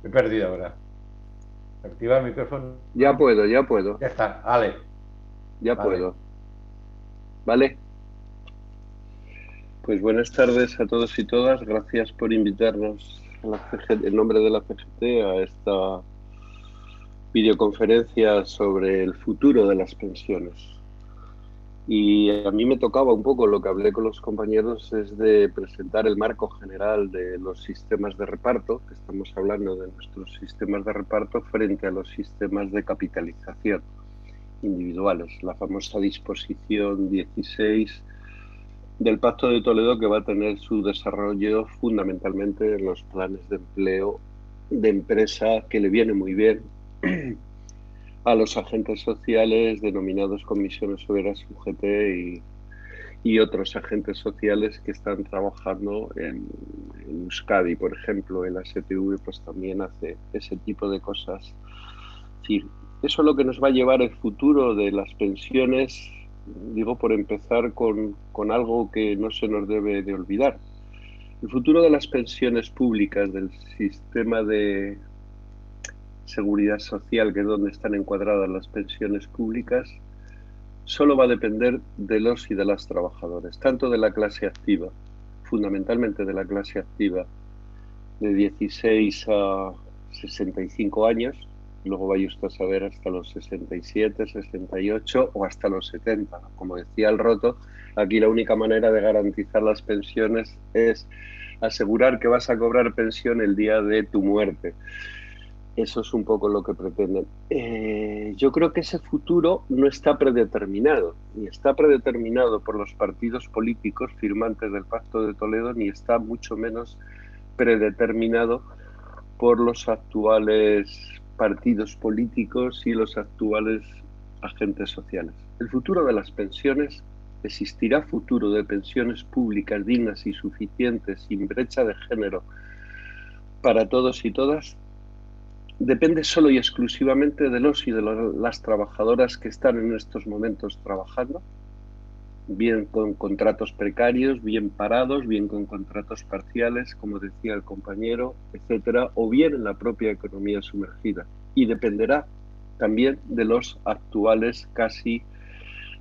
Me he perdido ahora. Activa el micrófono. Ya puedo, ya puedo, Ya está, vale, ya vale. puedo. ¿Vale? Pues buenas tardes a todos y todas. Gracias por invitarnos a la CGT, en nombre de la CGT a esta videoconferencia sobre el futuro de las pensiones. Y a mí me tocaba un poco lo que hablé con los compañeros es de presentar el marco general de los sistemas de reparto, que estamos hablando de nuestros sistemas de reparto frente a los sistemas de capitalización individuales, la famosa disposición 16 del Pacto de Toledo, que va a tener su desarrollo fundamentalmente en los planes de empleo de empresa, que le viene muy bien a los agentes sociales denominados comisiones obreras UGT y otros agentes sociales que están trabajando en Euskadi, por ejemplo. El ASTV pues también hace ese tipo de cosas. Es decir, eso es lo que nos va a llevar el futuro de las pensiones, digo, por empezar con algo que no se nos debe de olvidar. El futuro de las pensiones públicas, del sistema de seguridad social, que es donde están encuadradas las pensiones públicas, solo va a depender de los y de las trabajadores, tanto de la clase activa, fundamentalmente de la clase activa, de 16 a 65 años, luego vaya usted a saber hasta los 67, 68 o hasta los 70. Como decía el Roto, aquí la única manera de garantizar las pensiones es asegurar que vas a cobrar pensión el día de tu muerte. Eso es un poco lo que pretenden. Yo creo que ese futuro no está predeterminado, ni está predeterminado por los partidos políticos firmantes del Pacto de Toledo, ni está mucho menos predeterminado por los actuales partidos políticos y los actuales agentes sociales. El futuro de las pensiones, existirá futuro de pensiones públicas dignas y suficientes, sin brecha de género, para todos y todas, depende solo y exclusivamente de los y de las trabajadoras que están en estos momentos trabajando, bien con contratos precarios, bien parados, bien con contratos parciales, como decía el compañero, etcétera, o bien en la propia economía sumergida. Y dependerá también de los actuales casi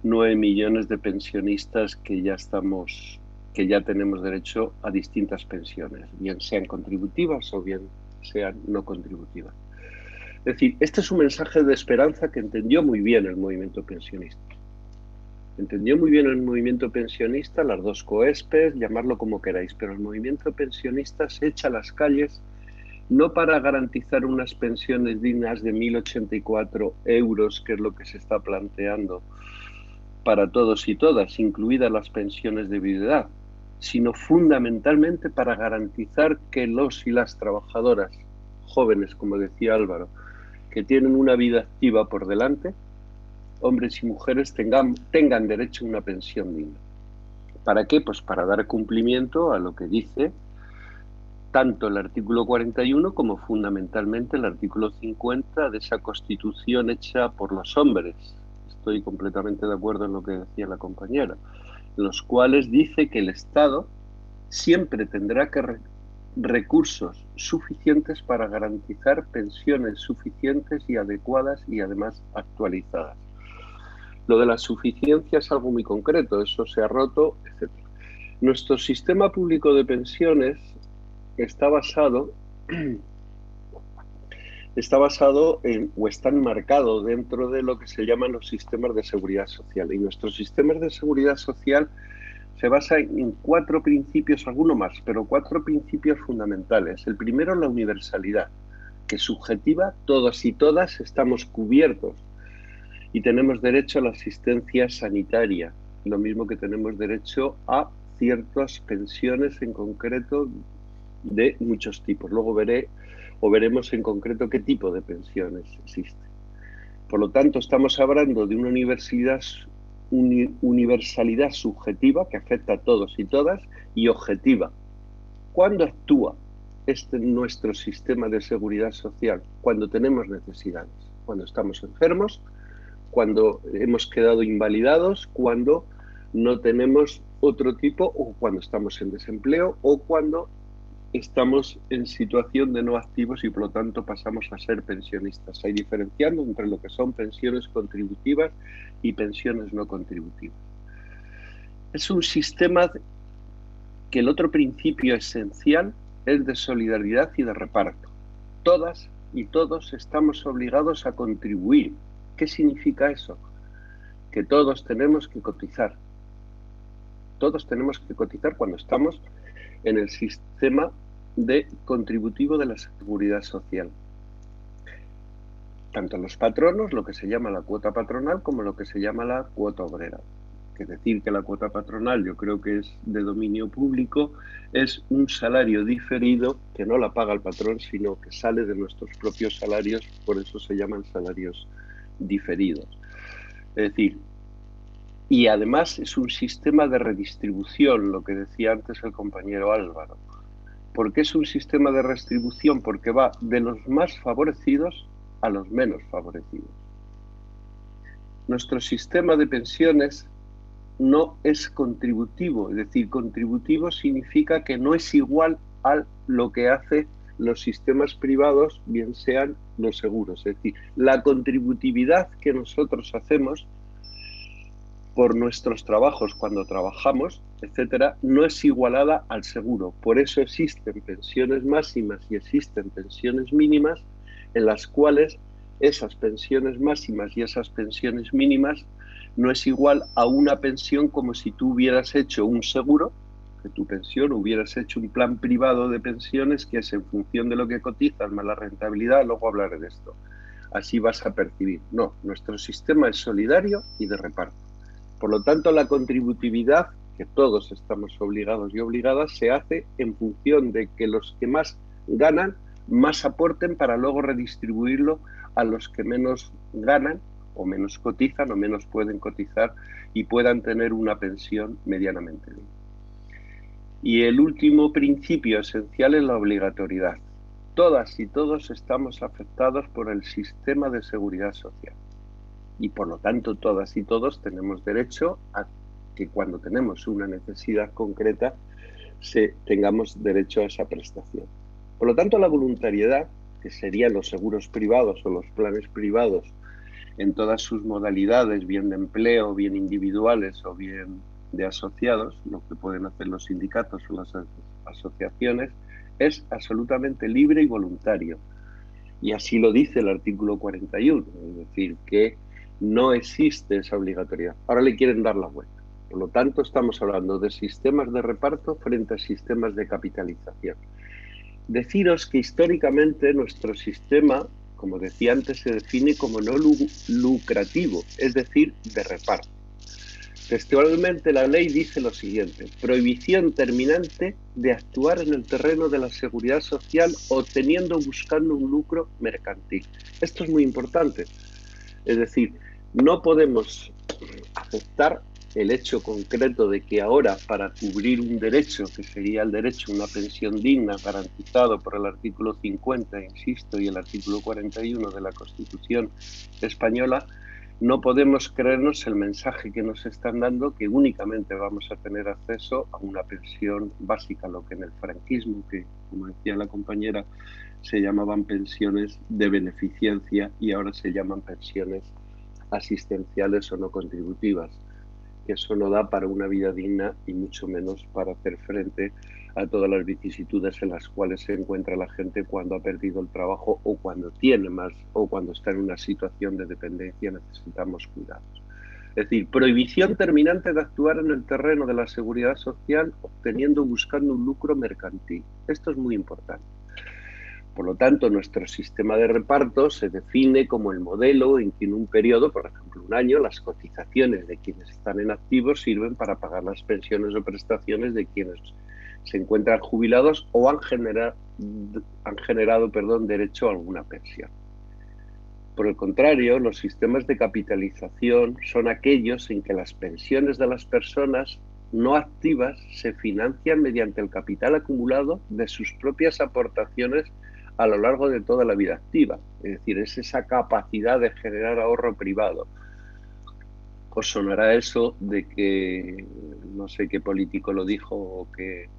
9 millones de pensionistas que ya tenemos derecho a distintas pensiones, bien sean contributivas o bien sean no contributivas. Es decir, este es un mensaje de esperanza que entendió muy bien el movimiento pensionista. Entendió muy bien el movimiento pensionista, las dos COESPES, llamarlo como queráis, pero el movimiento pensionista se echa a las calles no para garantizar unas pensiones dignas de 1.084 euros, que es lo que se está planteando para todos y todas, incluidas las pensiones de viudedad, sino fundamentalmente para garantizar que los y las trabajadoras jóvenes, como decía Álvaro, que tienen una vida activa por delante, hombres y mujeres tengan derecho a una pensión digna. ¿Para qué? Pues para dar cumplimiento a lo que dice tanto el artículo 41 como fundamentalmente el artículo 50 de esa Constitución hecha por los hombres. Estoy completamente de acuerdo en lo que decía la compañera, en los cuales dice que el Estado siempre tendrá recursos suficientes para garantizar pensiones suficientes y adecuadas y además actualizadas. Lo de la suficiencia es algo muy concreto, eso se ha roto, etcétera. Nuestro sistema público de pensiones está basado, está basado en, o está enmarcado dentro de lo que se llaman los sistemas de seguridad social. Y nuestros sistemas de seguridad social se basa en cuatro principios, alguno más, pero cuatro principios fundamentales. El primero, la universalidad, que subjetiva, todos y todas estamos cubiertos y tenemos derecho a la asistencia sanitaria, lo mismo que tenemos derecho a ciertas pensiones en concreto de muchos tipos. Luego veremos en concreto qué tipo de pensiones existen. Por lo tanto, estamos hablando de una universalidad subjetiva que afecta a todos y todas y objetiva. ¿Cuándo actúa nuestro sistema de seguridad social? Cuando tenemos necesidades, cuando estamos enfermos, cuando hemos quedado invalidados, cuando no tenemos otro tipo, o cuando estamos en desempleo, o cuando estamos en situación de no activos y por lo tanto pasamos a ser pensionistas. Hay diferenciando entre lo que son pensiones contributivas y pensiones no contributivas. Es un sistema que el otro principio esencial es de solidaridad y de reparto. Todas y todos estamos obligados a contribuir. ¿Qué significa eso? Que todos tenemos que cotizar. Todos tenemos que cotizar cuando estamos en el sistema contributivo de la seguridad social. Tanto los patronos, lo que se llama la cuota patronal, como lo que se llama la cuota obrera. Es decir, que la cuota patronal, yo creo que es de dominio público, es un salario diferido que no la paga el patrón, sino que sale de nuestros propios salarios, por eso se llaman salarios diferidos. Es decir, y además es un sistema de redistribución, lo que decía antes el compañero Álvaro. ¿Por qué es un sistema de redistribución? Porque va de los más favorecidos a los menos favorecidos. Nuestro sistema de pensiones no es contributivo, es decir, contributivo significa que no es igual a lo que hacen los sistemas privados, bien sean los seguros. Es decir, la contributividad que nosotros hacemos por nuestros trabajos cuando trabajamos, etcétera, no es igualada al seguro. Por eso existen pensiones máximas y existen pensiones mínimas en las cuales esas pensiones máximas y esas pensiones mínimas no es igual a una pensión como si tú hubieras hecho un seguro, que tu pensión hubieras hecho un plan privado de pensiones que es en función de lo que cotizas más la rentabilidad, luego hablaré de esto. Así vas a percibir. No, nuestro sistema es solidario y de reparto. Por lo tanto, la contributividad, que todos estamos obligados y obligadas, se hace en función de que los que más ganan, más aporten para luego redistribuirlo a los que menos ganan o menos cotizan o menos pueden cotizar y puedan tener una pensión medianamente bien. Y el último principio esencial es la obligatoriedad. Todas y todos estamos afectados por el sistema de seguridad social. Y por lo tanto todas y todos tenemos derecho a que cuando tenemos una necesidad concreta tengamos derecho a esa prestación. Por lo tanto, la voluntariedad, que serían los seguros privados o los planes privados en todas sus modalidades, bien de empleo, bien individuales o bien de asociados, lo que pueden hacer los sindicatos o las asociaciones, es absolutamente libre y voluntario. Y así lo dice el artículo 41, es decir, que no existe esa obligatoriedad. Ahora le quieren dar la vuelta. Por lo tanto, estamos hablando de sistemas de reparto frente a sistemas de capitalización. Deciros que históricamente nuestro sistema, como decía antes, se define como no lucrativo, es decir, de reparto. Textualmente la ley dice lo siguiente: prohibición terminante de actuar en el terreno de la seguridad social obteniendo o buscando un lucro mercantil. Esto es muy importante. Es decir, no podemos aceptar el hecho concreto de que ahora, para cubrir un derecho, que sería el derecho a una pensión digna garantizado por el artículo 50, insisto, y el artículo 41 de la Constitución española, no podemos creernos el mensaje que nos están dando que únicamente vamos a tener acceso a una pensión básica, lo que en el franquismo, que como decía la compañera, se llamaban pensiones de beneficencia y ahora se llaman pensiones asistenciales o no contributivas, que eso no da para una vida digna y mucho menos para hacer frente a todas las vicisitudes en las cuales se encuentra la gente cuando ha perdido el trabajo o cuando tiene más o cuando está en una situación de dependencia. Necesitamos cuidados. Es decir, prohibición terminante de actuar en el terreno de la seguridad social obteniendo o buscando un lucro mercantil. Esto es muy importante. Por lo tanto, nuestro sistema de reparto se define como el modelo en que en un periodo, por ejemplo un año, las cotizaciones de quienes están en activos sirven para pagar las pensiones o prestaciones de quienes se encuentran jubilados o han generado derecho a alguna pensión. Por el contrario, los sistemas de capitalización son aquellos en que las pensiones de las personas no activas se financian mediante el capital acumulado de sus propias aportaciones a lo largo de toda la vida activa. Es decir, es esa capacidad de generar ahorro privado. Os sonará eso de que, no sé qué político lo dijo, o que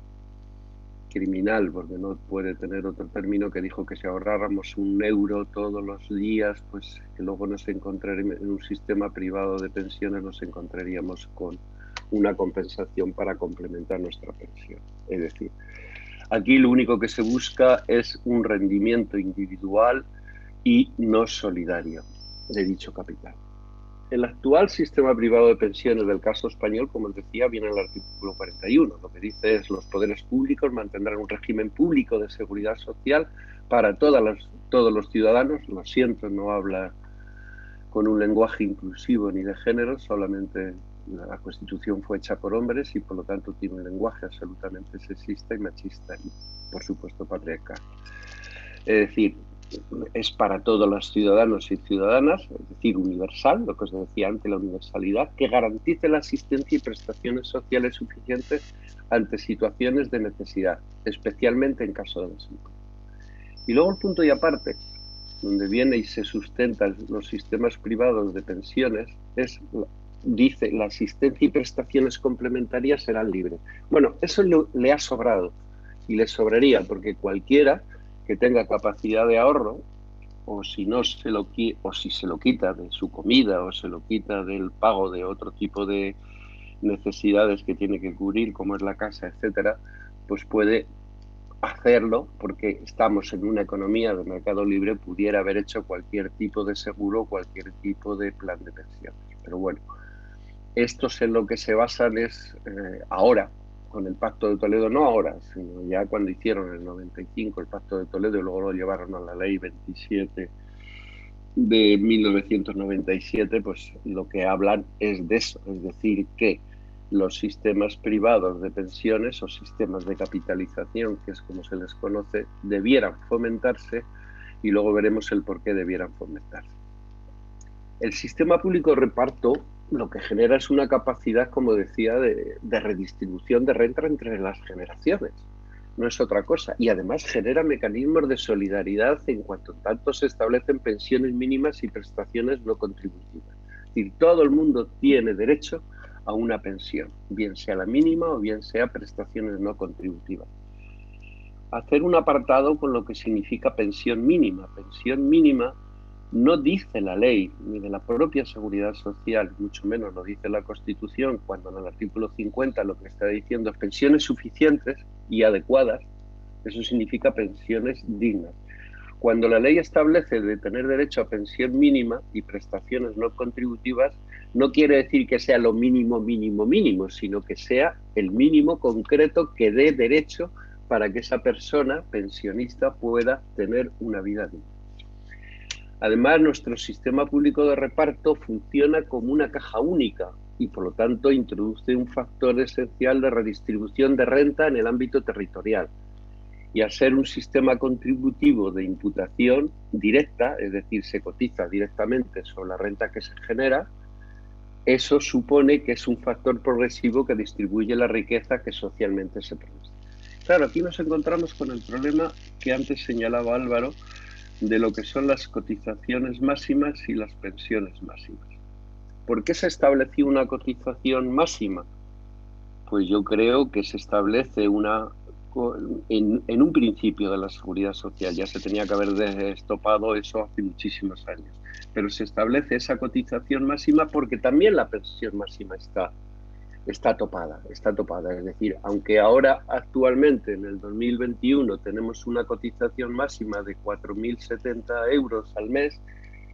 criminal, porque no puede tener otro término, que dijo que si ahorráramos 1 euro todos los días, pues que luego nos encontraríamos en un sistema privado de pensiones, nos encontraríamos con una compensación para complementar nuestra pensión. Es decir, aquí lo único que se busca es un rendimiento individual y no solidario de dicho capital. El actual sistema privado de pensiones del caso español, como os decía, viene en el artículo 41. Lo que dice es: los poderes públicos mantendrán un régimen público de seguridad social para todos los ciudadanos. Lo siento, no habla con un lenguaje inclusivo ni de género, solamente la Constitución fue hecha por hombres y por lo tanto tiene un lenguaje absolutamente sexista y machista y, por supuesto, patriarcal. Es decir, es para todos los ciudadanos y ciudadanas, es decir, universal, lo que os decía antes, la universalidad, que garantice la asistencia y prestaciones sociales suficientes ante situaciones de necesidad, especialmente en caso de desempleo. Y luego el punto y aparte, donde viene y se sustentan los sistemas privados de pensiones, dice: la asistencia y prestaciones complementarias serán libres. Bueno, eso le ha sobrado y le sobraría, porque cualquiera que tenga capacidad de ahorro, o si se lo quita de su comida o se lo quita del pago de otro tipo de necesidades que tiene que cubrir, como es la casa, etcétera, pues puede hacerlo, porque estamos en una economía de mercado libre, pudiera haber hecho cualquier tipo de seguro, cualquier tipo de plan de pensiones. Pero bueno, estos en lo que se basan es ahora, con el Pacto de Toledo, no ahora, sino ya cuando hicieron en el 95 el Pacto de Toledo y luego lo llevaron a la Ley 27 de 1997, pues lo que hablan es de eso, es decir, que los sistemas privados de pensiones o sistemas de capitalización, que es como se les conoce, debieran fomentarse, y luego veremos el por qué debieran fomentarse. El sistema público de reparto lo que genera es una capacidad, como decía, de redistribución de renta entre las generaciones. No es otra cosa. Y además genera mecanismos de solidaridad en cuanto tanto se establecen pensiones mínimas y prestaciones no contributivas. Es decir, todo el mundo tiene derecho a una pensión, bien sea la mínima o bien sea prestaciones no contributivas. Hacer un apartado con lo que significa pensión mínima. Pensión mínima no dice la ley, ni de la propia Seguridad Social, mucho menos lo dice la Constitución, cuando en el artículo 50 lo que está diciendo es pensiones suficientes y adecuadas. Eso significa pensiones dignas. Cuando la ley establece de tener derecho a pensión mínima y prestaciones no contributivas, no quiere decir que sea lo mínimo, mínimo, mínimo, sino que sea el mínimo concreto que dé derecho para que esa persona pensionista pueda tener una vida digna. Además, nuestro sistema público de reparto funciona como una caja única y, por lo tanto, introduce un factor esencial de redistribución de renta en el ámbito territorial. Y al ser un sistema contributivo de imputación directa, es decir, se cotiza directamente sobre la renta que se genera, eso supone que es un factor progresivo que distribuye la riqueza que socialmente se produce. Claro, aquí nos encontramos con el problema que antes señalaba Álvaro, de lo que son las cotizaciones máximas y las pensiones máximas. ¿Por qué se estableció una cotización máxima? Pues yo creo que se establece en un principio de la Seguridad Social. Ya se tenía que haber destopado eso hace muchísimos años. Pero se establece esa cotización máxima porque también la pensión máxima está topada. Es decir, aunque ahora actualmente en el 2021 tenemos una cotización máxima de 4.070 euros al mes,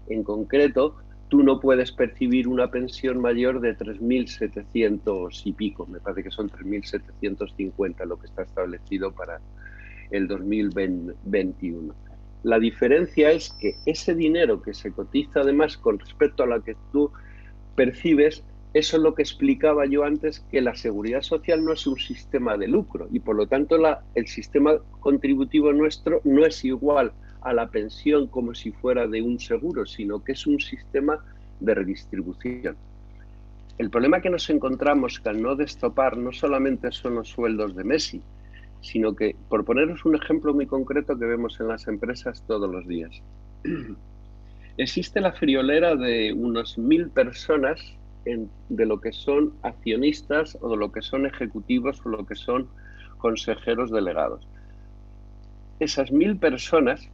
en concreto, tú no puedes percibir una pensión mayor de 3.700 y pico, me parece que son 3.750 lo que está establecido para el 2021. La diferencia es que ese dinero que se cotiza además con respecto a la que tú percibes, eso es lo que explicaba yo antes, que la seguridad social no es un sistema de lucro y por lo tanto el sistema contributivo nuestro no es igual a la pensión como si fuera de un seguro, sino que es un sistema de redistribución. El problema que nos encontramos que al no destopar no solamente son los sueldos de Messi, sino que, por poneros un ejemplo muy concreto que vemos en las empresas todos los días, existe la friolera de unos 1.000 personas de lo que son accionistas o de lo que son ejecutivos o lo que son consejeros delegados. Esas 1000 personas,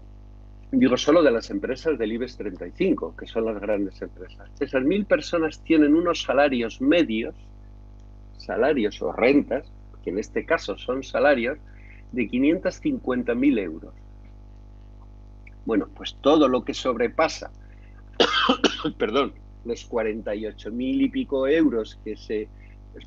digo solo de las empresas del IBEX 35, que son las grandes empresas, esas 1000 personas tienen unos salarios medios, salarios o rentas, que en este caso son salarios, de 550.000 euros. Bueno, pues todo lo que sobrepasa, perdón, los 48.000 y pico euros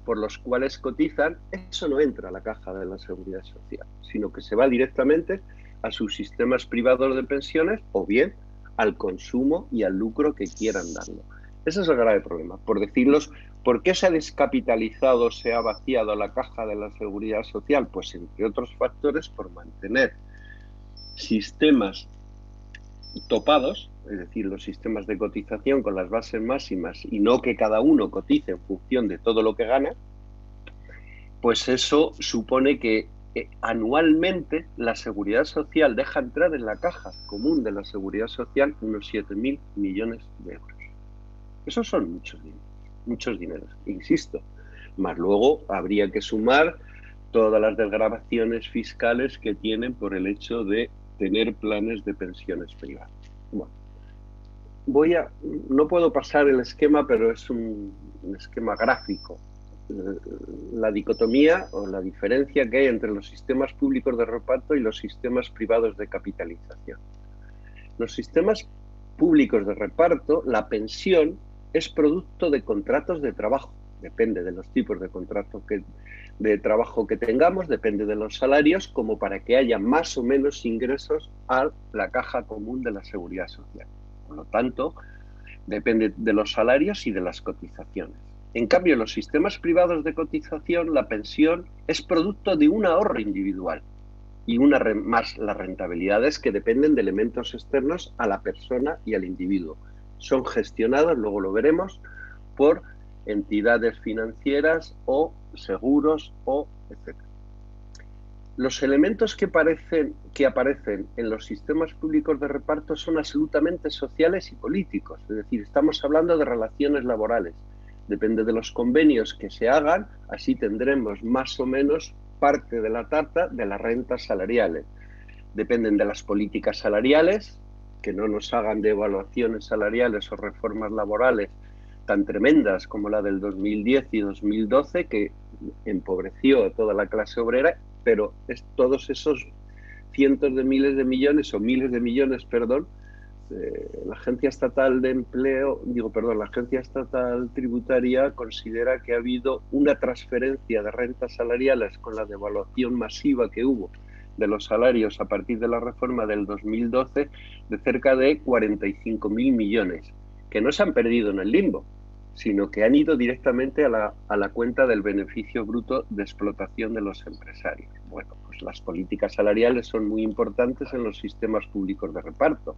por los cuales cotizan, eso no entra a la caja de la Seguridad Social, sino que se va directamente a sus sistemas privados de pensiones o bien al consumo y al lucro que quieran darlo. Ese es el grave problema. ¿Por qué se ha descapitalizado, se ha vaciado la caja de la Seguridad Social? Pues entre otros factores por mantener sistemas topados, es decir, los sistemas de cotización con las bases máximas y no que cada uno cotice en función de todo lo que gana, pues eso supone que anualmente la Seguridad Social deja entrar en la caja común de la Seguridad Social unos 7.000 millones de euros. Esos son muchos dineros, insisto. Más luego habría que sumar todas las desgravaciones fiscales que tienen por el hecho de tener planes de pensiones privadas. Bueno, no puedo pasar el esquema, pero es un esquema gráfico. La dicotomía o la diferencia que hay entre los sistemas públicos de reparto y los sistemas privados de capitalización. Los sistemas públicos de reparto, la pensión es producto de contratos de trabajo. Depende de los tipos de contratos de trabajo que tengamos, depende de los salarios, como para que haya más o menos ingresos a la caja común de la Seguridad Social. Por lo tanto, depende de los salarios y de las cotizaciones. En cambio, en los sistemas privados de cotización, la pensión es producto de un ahorro individual y más las rentabilidades que dependen de elementos externos a la persona y al individuo. Son gestionados, luego lo veremos, por entidades financieras o seguros o etc. Los elementos que aparecen en los sistemas públicos de reparto son absolutamente sociales y políticos, es decir, estamos hablando de relaciones laborales. Depende de los convenios que se hagan, así tendremos más o menos parte de la tarta de las rentas salariales. Dependen de las políticas salariales, que no nos hagan devaluaciones salariales o reformas laborales tan tremendas como la del 2010 y 2012, que empobreció a toda la clase obrera, pero todos esos cientos de miles de millones o miles de millones, perdón, la Agencia Estatal de Empleo, la Agencia Estatal Tributaria considera que ha habido una transferencia de rentas salariales con la devaluación masiva que hubo de los salarios a partir de la reforma del 2012 de cerca de 45.000 millones, que no se han perdido en el limbo, sino que han ido directamente a la cuenta del beneficio bruto de explotación de los empresarios. Bueno, pues las políticas salariales son muy importantes en los sistemas públicos de reparto,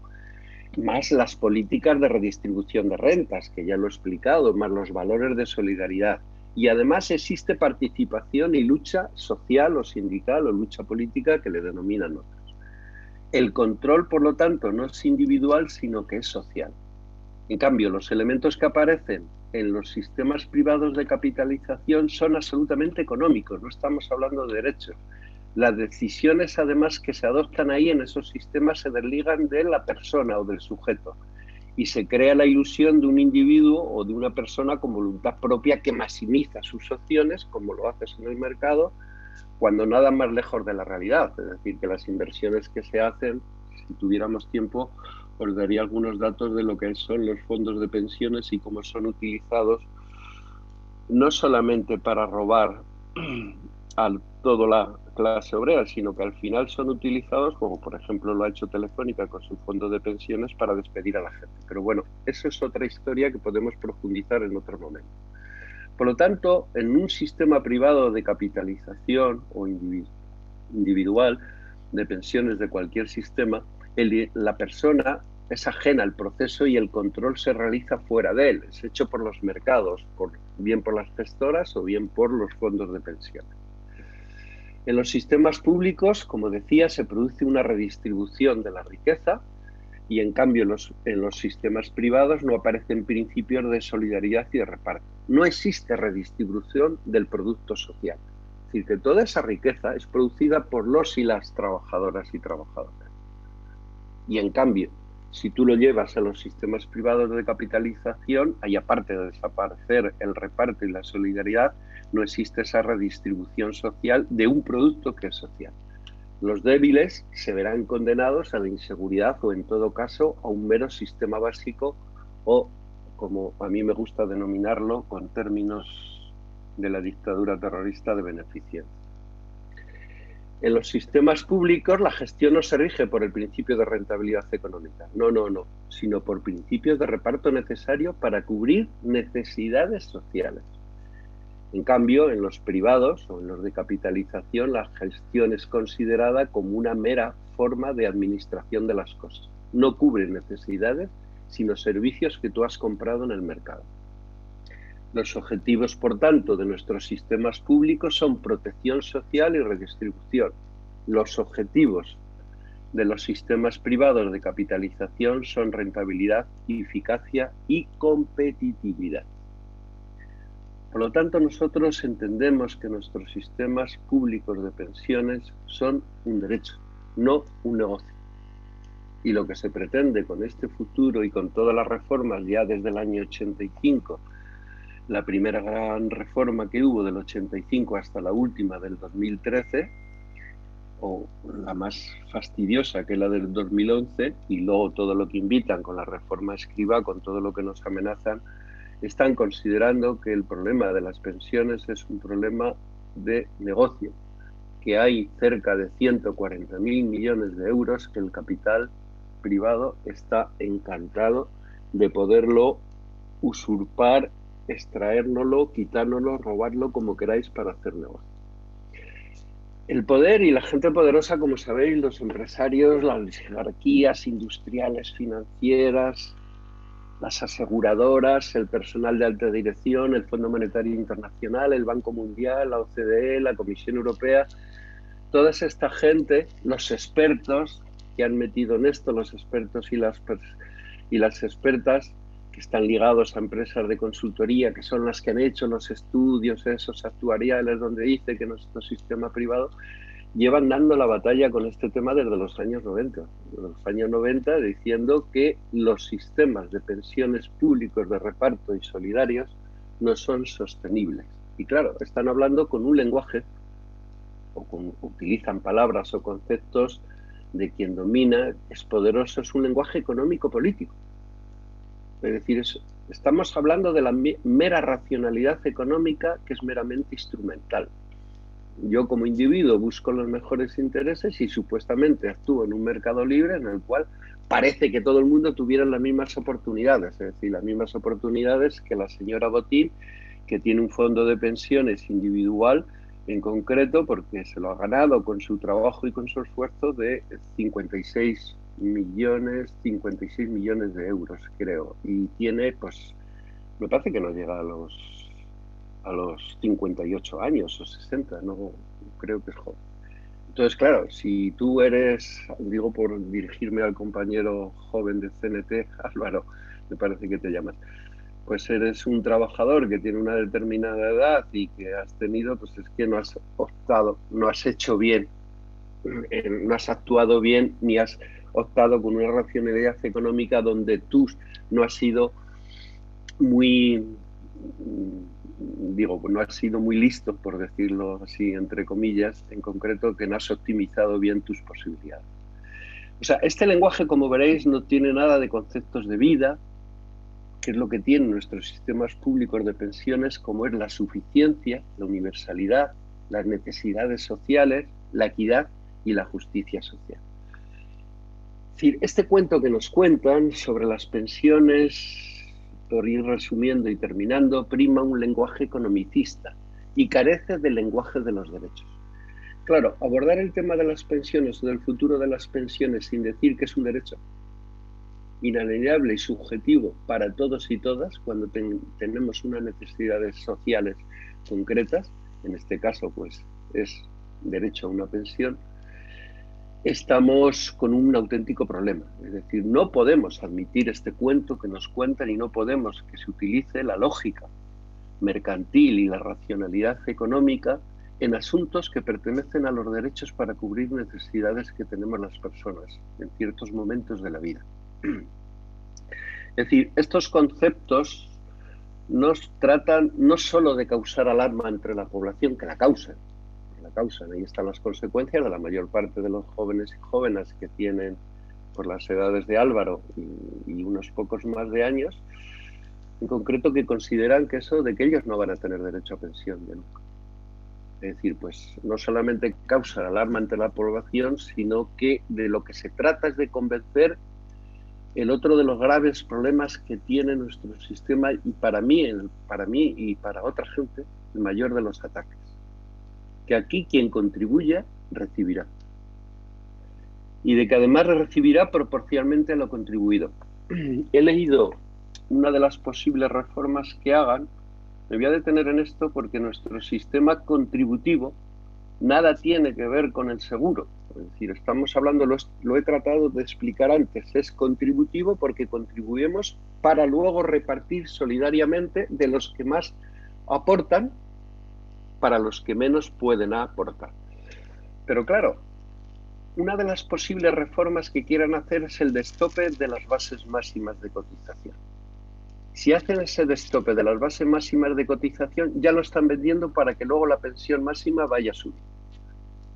más las políticas de redistribución de rentas, que ya lo he explicado, más los valores de solidaridad. Y además existe participación y lucha social o sindical o lucha política que le denominan otros. El control, por lo tanto, no es individual, sino que es social. En cambio, los elementos que aparecen en los sistemas privados de capitalización son absolutamente económicos, no estamos hablando de derechos. Las decisiones, además, que se adoptan ahí en esos sistemas se desligan de la persona o del sujeto y se crea la ilusión de un individuo o de una persona con voluntad propia que maximiza sus opciones, como lo haces en el mercado, cuando nada más lejos de la realidad. Es decir, que las inversiones que se hacen, si tuviéramos tiempo, os daría algunos datos de lo que son los fondos de pensiones y cómo son utilizados no solamente para robar a toda la clase obrera, sino que al final son utilizados, como por ejemplo lo ha hecho Telefónica con su fondo de pensiones, para despedir a la gente. Pero bueno, eso es otra historia que podemos profundizar en otro momento. Por lo tanto, en un sistema privado de capitalización o individual de pensiones de cualquier sistema, la persona es ajena al proceso y el control se realiza fuera de él, es hecho por los mercados, bien por las gestoras o bien por los fondos de pensiones. En los sistemas públicos, como decía, se produce una redistribución de la riqueza y en cambio en los sistemas privados no aparecen principios de solidaridad y de reparto. No existe redistribución del producto social. decir, que toda esa riqueza es producida por los y las trabajadoras y trabajadores. Y en cambio, si tú lo llevas a los sistemas privados de capitalización, ahí aparte de desaparecer el reparto y la solidaridad, no existe esa redistribución social de un producto que es social. Los débiles se verán condenados a la inseguridad o, en todo caso, a un mero sistema básico o, como a mí me gusta denominarlo, con términos de la dictadura terrorista, de beneficencia. En los sistemas públicos la gestión no se rige por el principio de rentabilidad económica, no, sino por principios de reparto necesario para cubrir necesidades sociales. En cambio, en los privados o en los de capitalización, la gestión es considerada como una mera forma de administración de las cosas. No cubre necesidades, sino servicios que tú has comprado en el mercado. Los objetivos, por tanto, de nuestros sistemas públicos son protección social y redistribución. Los objetivos de los sistemas privados de capitalización son rentabilidad, eficacia y competitividad. Por lo tanto, nosotros entendemos que nuestros sistemas públicos de pensiones son un derecho, no un negocio. Y lo que se pretende con este futuro y con todas las reformas ya desde el año 85, la primera gran reforma que hubo del 85 hasta la última del 2013, o la más fastidiosa que es la del 2011, y luego todo lo que invitan con la reforma Escrivá, con todo lo que nos amenazan, están considerando que el problema de las pensiones es un problema de negocio, que hay cerca de 140.000 millones de euros que el capital privado está encantado de poderlo usurpar, extraérnoslo, quitárnoslo, robarlo, como queráis, para hacer negocio. El poder y la gente poderosa, como sabéis, los empresarios, las jerarquías industriales, financieras, las aseguradoras, el personal de alta dirección, el Fondo Monetario Internacional, el Banco Mundial, la OCDE, la Comisión Europea, toda esta gente, los expertos que han metido en esto, los expertos y las expertas que están ligados a empresas de consultoría, que son las que han hecho los estudios esos actuariales donde dice que nuestro sistema privado, llevan dando la batalla con este tema desde los años 90. Desde los años 90 diciendo que los sistemas de pensiones públicos de reparto y solidarios no son sostenibles. Y claro, están hablando con un lenguaje, utilizan palabras o conceptos de quien domina, es poderoso, es un lenguaje económico-político. Es decir, estamos hablando de la mera racionalidad económica, que es meramente instrumental. Yo como individuo busco los mejores intereses y supuestamente actúo en un mercado libre en el cual parece que todo el mundo tuviera las mismas oportunidades, es decir, las mismas oportunidades que la señora Botín, que tiene un fondo de pensiones individual en concreto, porque se lo ha ganado con su trabajo y con su esfuerzo, de 56 millones de euros, creo. Y tiene, pues, me parece que no llega a los 58 años o 60, no creo que es joven. Entonces, claro, si tú eres, digo por dirigirme al compañero joven de CNT, Álvaro, me parece que te llamas, pues eres un trabajador que tiene una determinada edad y que has tenido, pues es que no has optado, no has hecho bien, no has actuado bien, ni has optado con una racionalidad económica donde tú no has sido muy, no has sido muy listo, por decirlo así, entre comillas, en concreto, que no has optimizado bien tus posibilidades. O sea, este lenguaje, como veréis, no tiene nada de conceptos de vida, que es lo que tienen nuestros sistemas públicos de pensiones, como es la suficiencia, la universalidad, las necesidades sociales, la equidad y la justicia social. Es decir, este cuento que nos cuentan sobre las pensiones, por ir resumiendo y terminando, prima un lenguaje economicista y carece del lenguaje de los derechos. Claro, abordar el tema de las pensiones o del futuro de las pensiones sin decir que es un derecho inalienable y subjetivo para todos y todas, cuando tenemos unas necesidades sociales concretas, en este caso pues es derecho a una pensión, estamos con un auténtico problema. Es decir, no podemos admitir este cuento que nos cuentan y no podemos que se utilice la lógica mercantil y la racionalidad económica en asuntos que pertenecen a los derechos para cubrir necesidades que tenemos las personas en ciertos momentos de la vida. Es decir, estos conceptos nos tratan no solo de causar alarma entre la población, que la causan, ahí están las consecuencias de la mayor parte de los jóvenes y jóvenes que tienen por las edades de Álvaro y unos pocos más de años, en concreto que consideran que eso de que ellos no van a tener derecho a pensión de nunca. Es decir, pues no solamente causa alarma entre la población, sino que de lo que se trata es de convencer el otro de los graves problemas que tiene nuestro sistema y para mí y para otra gente, el mayor de los ataques. Que aquí quien contribuya recibirá. Y de que además recibirá proporcionalmente a lo contribuido. He leído una de las posibles reformas que hagan. Me voy a detener en esto porque nuestro sistema contributivo nada tiene que ver con el seguro. Es decir, estamos hablando, lo he tratado de explicar antes, es contributivo porque contribuimos para luego repartir solidariamente de los que más aportan para los que menos pueden aportar. Pero claro, una de las posibles reformas que quieran hacer es el destope de las bases máximas de cotización. Si hacen ese destope de las bases máximas de cotización, ya lo están vendiendo para que luego la pensión máxima vaya a subir.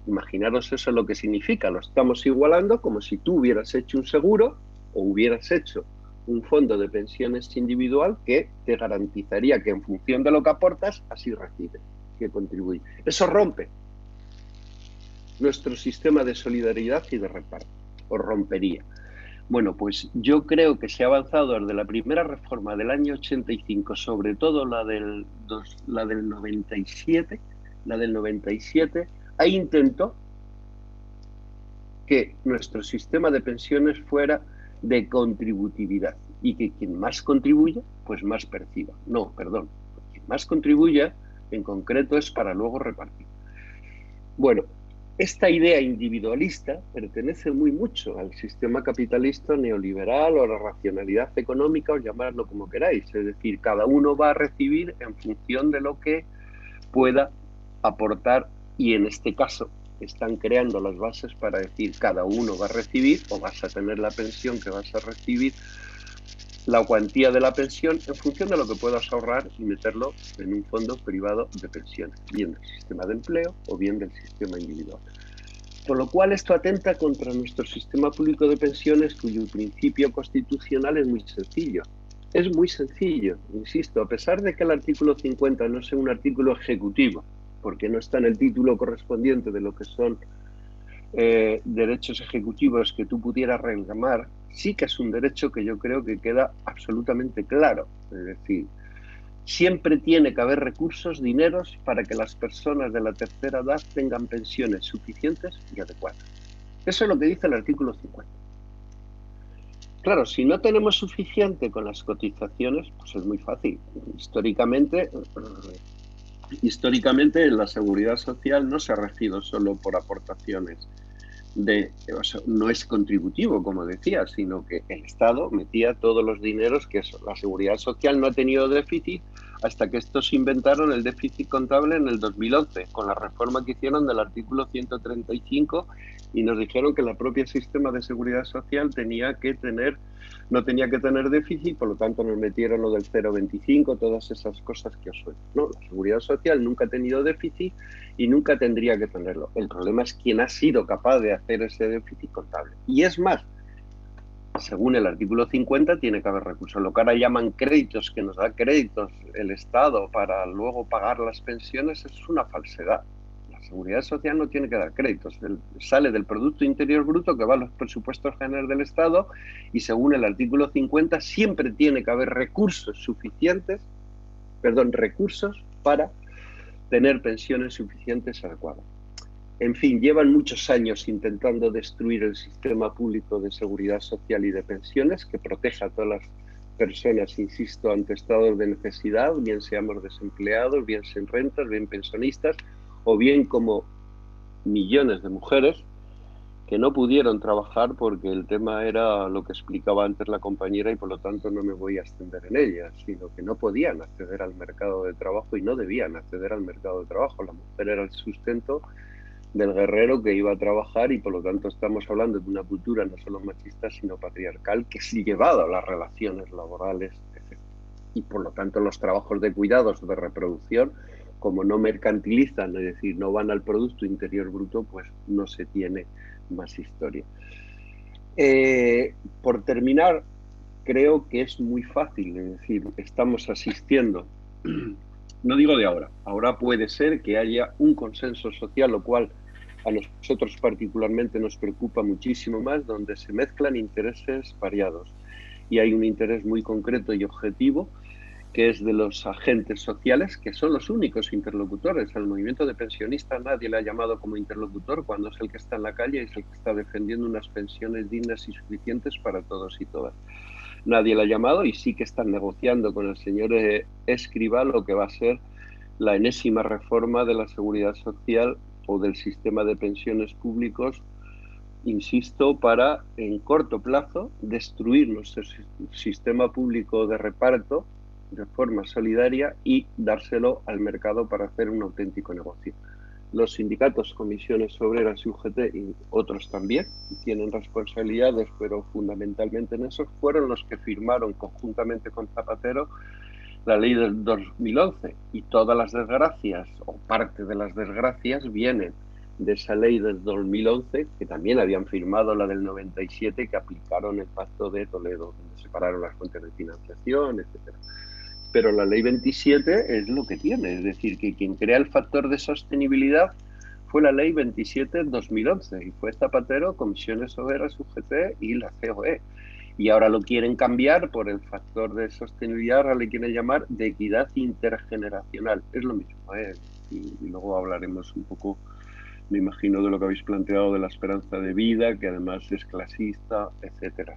Imaginaros eso lo que significa. Lo estamos igualando como si tú hubieras hecho un seguro o hubieras hecho un fondo de pensiones individual que te garantizaría que en función de lo que aportas, así recibes, que contribuye. Eso rompe nuestro sistema de solidaridad y de reparto, o rompería. Bueno, pues yo creo que se ha avanzado desde la primera reforma del año 85, sobre todo la del 97, ahí intentó que nuestro sistema de pensiones fuera de contributividad y que quien más contribuya, pues más perciba. No, perdón, quien más contribuya en concreto es para luego repartir. Bueno, esta idea individualista pertenece muy mucho al sistema capitalista neoliberal o a la racionalidad económica, o llamarlo como queráis. Es decir, cada uno va a recibir en función de lo que pueda aportar y en este caso están creando las bases para decir cada uno va a recibir o vas a tener la pensión que vas a recibir, la cuantía de la pensión en función de lo que puedas ahorrar y meterlo en un fondo privado de pensiones, bien del sistema de empleo o bien del sistema individual. Por lo cual esto atenta contra nuestro sistema público de pensiones, cuyo principio constitucional es muy sencillo. Es muy sencillo, insisto, a pesar de que el artículo 50 no sea un artículo ejecutivo, porque no está en el título correspondiente de lo que son derechos ejecutivos que tú pudieras reclamar, sí que es un derecho que yo creo que queda absolutamente claro. Es decir, siempre tiene que haber recursos, dineros, para que las personas de la tercera edad tengan pensiones suficientes y adecuadas. Eso es lo que dice el artículo 50. Claro, si no tenemos suficiente con las cotizaciones, pues es muy fácil. Históricamente la seguridad social no se ha regido solo por aportaciones no es contributivo, como decía, sino que el Estado metía todos los dineros que eso. La seguridad social no ha tenido déficit hasta que estos inventaron el déficit contable en el 2011, con la reforma que hicieron del artículo 135 y nos dijeron que el propio sistema de seguridad social no tenía que tener déficit, por lo tanto nos metieron lo del 0,25, todas esas cosas que os suenan. No, la seguridad social nunca ha tenido déficit y nunca tendría que tenerlo. El problema es quién ha sido capaz de hacer ese déficit contable. Y es más, según el artículo 50 tiene que haber recursos. Lo que ahora llaman créditos, que nos da créditos el Estado para luego pagar las pensiones, es una falsedad. La seguridad social no tiene que dar créditos. Sale del Producto Interior Bruto que va a los presupuestos generales del Estado y según el artículo 50 siempre tiene que haber recursos para tener pensiones suficientes adecuadas. En fin, llevan muchos años intentando destruir el sistema público de seguridad social y de pensiones que proteja a todas las personas, insisto, ante estados de necesidad, bien seamos desempleados, bien sin rentas, bien pensionistas, o bien como millones de mujeres que no pudieron trabajar porque el tema era lo que explicaba antes la compañera y por lo tanto no me voy a extender en ella, sino que no podían acceder al mercado de trabajo y no debían acceder al mercado de trabajo. La mujer era el sustento del guerrero que iba a trabajar y por lo tanto estamos hablando de una cultura no solo machista sino patriarcal que sí llevado a las relaciones laborales, etc. Y por lo tanto los trabajos de cuidados o de reproducción, como no mercantilizan, es decir, no van al Producto Interior Bruto, pues no se tiene más historia. Por terminar, creo que es muy fácil, es decir, estamos asistiendo, no digo de ahora, ahora puede ser que haya un consenso social, lo cual a nosotros particularmente nos preocupa muchísimo más, donde se mezclan intereses variados y hay un interés muy concreto y objetivo que es de los agentes sociales, que son los únicos interlocutores. Al movimiento de pensionistas nadie le ha llamado como interlocutor cuando es el que está en la calle y es el que está defendiendo unas pensiones dignas y suficientes para todos y todas. Nadie le ha llamado y sí que están negociando con el señor Escrivá lo que va a ser la enésima reforma de la seguridad social o del sistema de pensiones públicos, insisto, para en corto plazo destruir nuestro sistema público de reparto de forma solidaria y dárselo al mercado para hacer un auténtico negocio. Los sindicatos, comisiones obreras y UGT y otros también tienen responsabilidades, pero fundamentalmente en esos fueron los que firmaron conjuntamente con Zapatero la ley del 2011 y todas las desgracias o parte de las desgracias vienen de esa ley del 2011 que también habían firmado la del 97 que aplicaron el Pacto de Toledo, donde separaron las fuentes de financiación, etcétera. Pero la ley 27 es lo que tiene, es decir, que quien crea el factor de sostenibilidad fue la ley 27-2011 y fue Zapatero, Comisiones Obreras, UGT y la COE. Y ahora lo quieren cambiar por el factor de sostenibilidad, ahora le quieren llamar de equidad intergeneracional. Es lo mismo, ¿eh? Y luego hablaremos un poco, me imagino, de lo que habéis planteado de la esperanza de vida, que además es clasista, etcétera.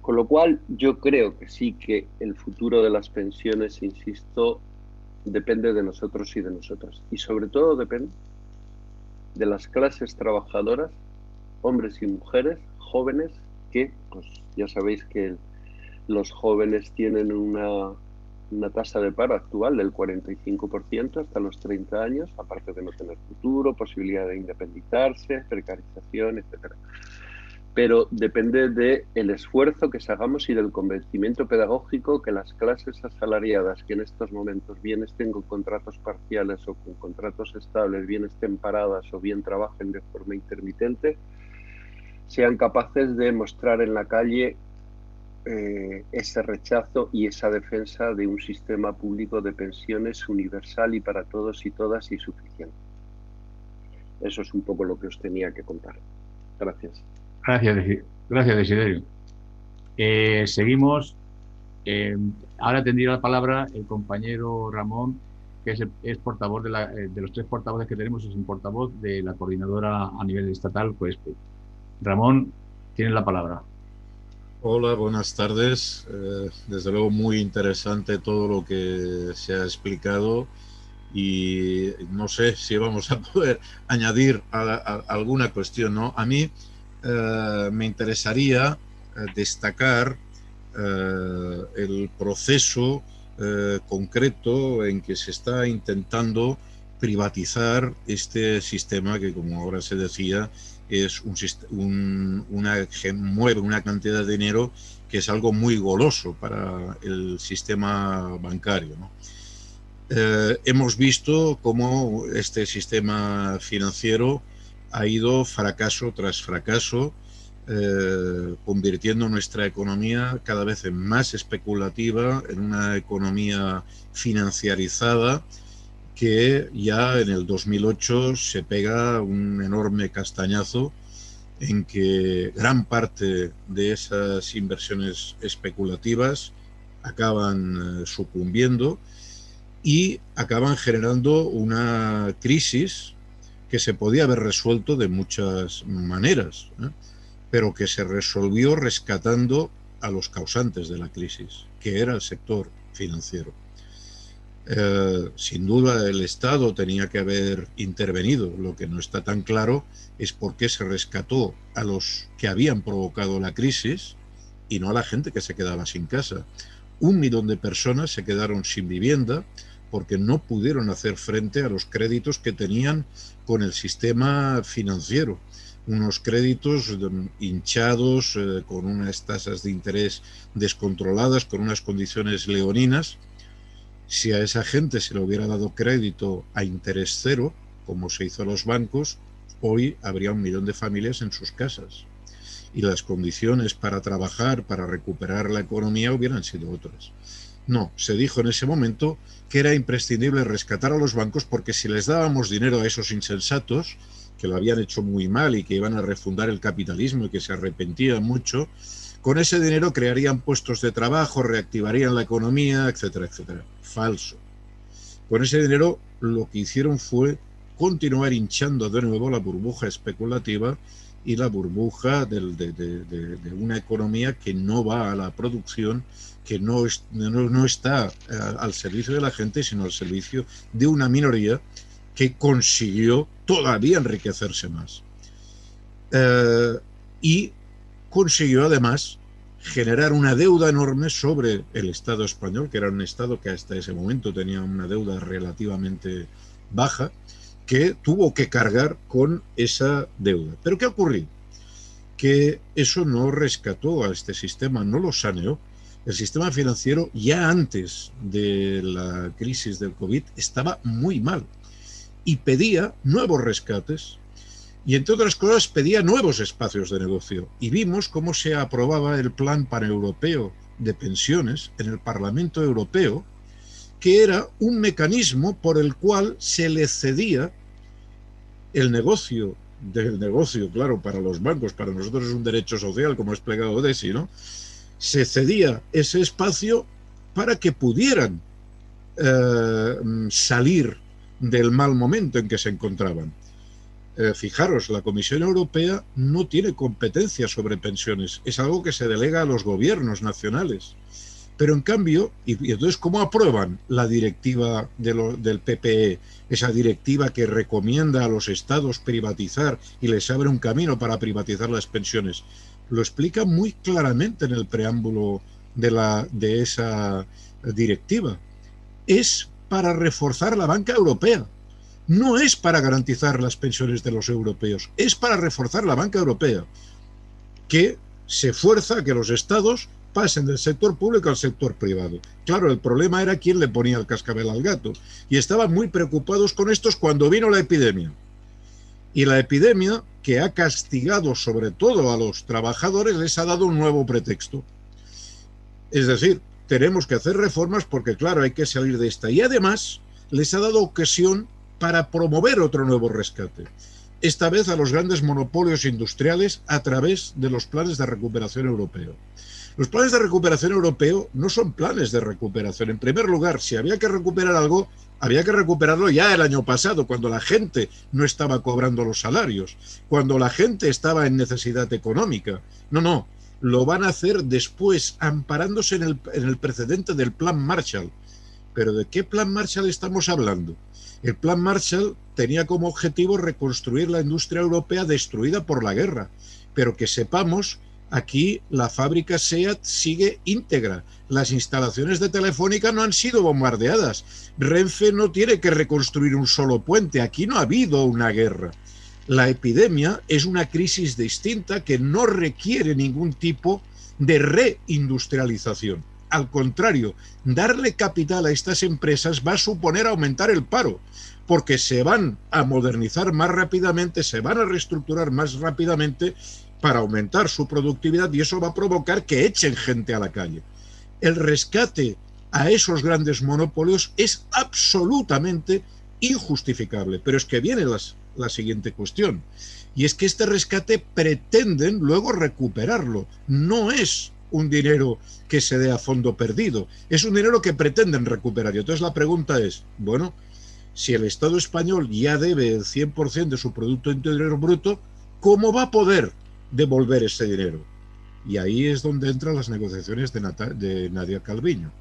Con lo cual, yo creo que sí que el futuro de las pensiones, insisto, depende de nosotros y de nosotras. Y sobre todo depende de las clases trabajadoras, hombres y mujeres, jóvenes, que pues ya sabéis que los jóvenes tienen una tasa de paro actual del 45% hasta los 30 años, aparte de no tener futuro, posibilidad de independizarse, precarización, etcétera. Pero depende del esfuerzo que hagamos y del convencimiento pedagógico que las clases asalariadas, que en estos momentos bien estén con contratos parciales o con contratos estables, bien estén paradas o bien trabajen de forma intermitente, sean capaces de mostrar en la calle ese rechazo y esa defensa de un sistema público de pensiones universal y para todos y todas y suficiente. Eso es un poco lo que os tenía que contar. Gracias. Gracias, Desiderio. Seguimos. Ahora tendría la palabra el compañero Ramón, que es portavoz de los tres portavoces que tenemos, es un portavoz de la coordinadora a nivel estatal, pues. Ramón, tienes la palabra. Hola, buenas tardes. Desde luego muy interesante todo lo que se ha explicado y no sé si vamos a poder añadir alguna cuestión, ¿no? A mí me interesaría destacar el proceso concreto en que se está intentando privatizar este sistema que, como ahora se decía, es mueve una cantidad de dinero que es algo muy goloso para el sistema bancario, ¿no? Hemos visto cómo este sistema financiero ha ido fracaso tras fracaso, convirtiendo nuestra economía cada vez en más especulativa, en una economía financiarizada, que ya en el 2008 se pega un enorme castañazo en que gran parte de esas inversiones especulativas acaban sucumbiendo y acaban generando una crisis que se podía haber resuelto de muchas maneras, ¿eh? Pero que se resolvió rescatando a los causantes de la crisis, que era el sector financiero. Sin duda el Estado tenía que haber intervenido. Lo que no está tan claro es por qué se rescató a los que habían provocado la crisis y no a la gente que se quedaba sin casa. 1 millón de personas se quedaron sin vivienda porque no pudieron hacer frente a los créditos que tenían con el sistema financiero. Unos créditos hinchados, con unas tasas de interés descontroladas, con unas condiciones leoninas. Si a esa gente se le hubiera dado crédito a interés cero, como se hizo a los bancos, hoy habría 1 millón de familias en sus casas. Y las condiciones para trabajar, para recuperar la economía, hubieran sido otras. No, se dijo en ese momento que era imprescindible rescatar a los bancos porque si les dábamos dinero a esos insensatos, que lo habían hecho muy mal y que iban a refundar el capitalismo y que se arrepentían mucho, con ese dinero crearían puestos de trabajo, reactivarían la economía, etcétera, etcétera. Falso. Con ese dinero lo que hicieron fue continuar hinchando de nuevo la burbuja especulativa y la burbuja de una economía que no va a la producción, que no está al servicio de la gente, sino al servicio de una minoría que consiguió todavía enriquecerse más. Y consiguió además generar una deuda enorme sobre el Estado español, que era un Estado que hasta ese momento tenía una deuda relativamente baja, que tuvo que cargar con esa deuda. ¿Pero qué ocurrió? Que eso no rescató a este sistema, no lo saneó. El sistema financiero ya antes de la crisis del COVID estaba muy mal y pedía nuevos rescates y, entre otras cosas, pedía nuevos espacios de negocio. Y vimos cómo se aprobaba el Plan Paneuropeo de Pensiones en el Parlamento Europeo, que era un mecanismo por el cual se le cedía el negocio, claro, para los bancos, para nosotros es un derecho social, como ha explicado Desi, ¿no? Se cedía ese espacio para que pudieran salir del mal momento en que se encontraban. Fijaros, la Comisión Europea no tiene competencia sobre pensiones, es algo que se delega a los gobiernos nacionales. Pero en cambio, y entonces, ¿cómo aprueban la directiva del PPE? Esa directiva que recomienda a los estados privatizar y les abre un camino para privatizar las pensiones. Lo explica muy claramente en el preámbulo de esa directiva. Es para reforzar la banca europea. No es para garantizar las pensiones de los europeos, es para reforzar la banca europea, que se fuerza a que los estados pasen del sector público al sector privado. Claro, el problema era quién le ponía el cascabel al gato. Y estaban muy preocupados con estos cuando vino la epidemia. Y la epidemia, que ha castigado sobre todo a los trabajadores, les ha dado un nuevo pretexto. Es decir, tenemos que hacer reformas porque, claro, hay que salir de esta. Y además, les ha dado ocasión para promover otro nuevo rescate. Esta vez a los grandes monopolios industriales a través de los planes de recuperación europeo. Los planes de recuperación europeo no son planes de recuperación. En primer lugar, si había que recuperar algo, había que recuperarlo ya el año pasado, cuando la gente no estaba cobrando los salarios, cuando la gente estaba en necesidad económica. No, lo van a hacer después, amparándose en el precedente del Plan Marshall. ¿Pero de qué Plan Marshall estamos hablando? El Plan Marshall tenía como objetivo reconstruir la industria europea destruida por la guerra, pero que sepamos, aquí la fábrica SEAT sigue íntegra. Las instalaciones de Telefónica no han sido bombardeadas. Renfe no tiene que reconstruir un solo puente. Aquí no ha habido una guerra. La epidemia es una crisis distinta que no requiere ningún tipo de reindustrialización. Al contrario, darle capital a estas empresas va a suponer aumentar el paro, porque se van a modernizar más rápidamente, se van a reestructurar más rápidamente para aumentar su productividad y eso va a provocar que echen gente a la calle. El rescate a esos grandes monopolios es absolutamente injustificable. Pero es que viene la siguiente cuestión, y es que este rescate pretenden luego recuperarlo. No es un dinero que se dé a fondo perdido, es un dinero que pretenden recuperar. Y entonces la pregunta es, bueno, si el Estado español ya debe el 100% de su Producto Interior Bruto, ¿cómo va a poder devolver ese dinero? Y ahí es donde entran las negociaciones de Nadia Calviño.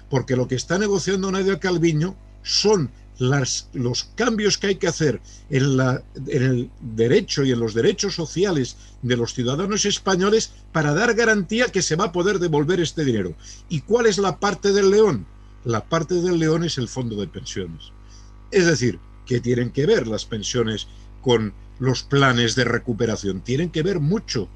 porque lo que está negociando Nadia Calviño son los cambios que hay que hacer en el derecho y en los derechos sociales de los ciudadanos españoles para dar garantía que se va a poder devolver este dinero. ¿Y cuál es la parte del león? La parte del león es el fondo de pensiones. Es decir, ¿qué tienen que ver las pensiones con los planes de recuperación? Tienen que ver mucho,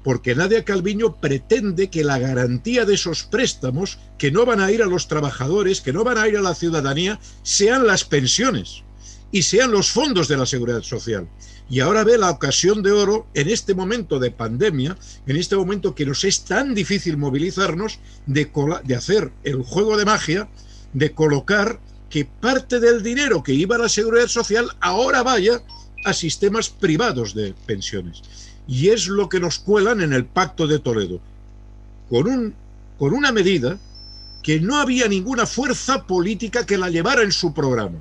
porque Nadia Calviño pretende que la garantía de esos préstamos, que no van a ir a los trabajadores, que no van a ir a la ciudadanía, sean las pensiones y sean los fondos de la seguridad social. Y ahora ve la ocasión de oro en este momento de pandemia, en este momento que nos es tan difícil movilizarnos, de hacer el juego de magia, de colocar que parte del dinero que iba a la seguridad social ahora vaya a sistemas privados de pensiones. Y es lo que nos cuelan en el Pacto de Toledo, con una medida que no había ninguna fuerza política que la llevara en su programa.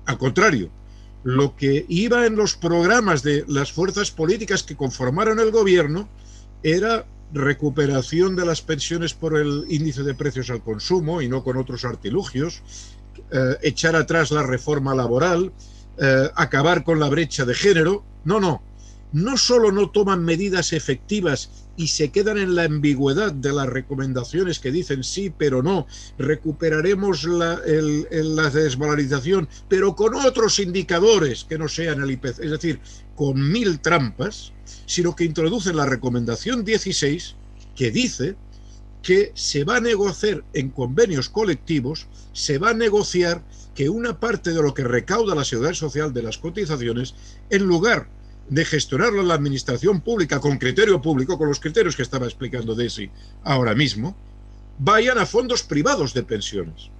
Al contrario, lo que iba en los programas de las fuerzas políticas que conformaron el gobierno era recuperación de las pensiones por el índice de precios al consumo y no con otros artilugios, echar atrás la reforma laboral, acabar con la brecha de género. No solo no toman medidas efectivas y se quedan en la ambigüedad de las recomendaciones que dicen sí, pero no, recuperaremos la desvalorización, pero con otros indicadores que no sean el IPC, es decir, con 1000 trampas, sino que introducen la recomendación 16, que dice que se va a negociar en convenios colectivos, se va a negociar que una parte de lo que recauda la Seguridad Social de las cotizaciones, en lugar de gestionarlo en la administración pública con criterio público, con los criterios que estaba explicando Desi ahora mismo, vayan a fondos privados de pensiones.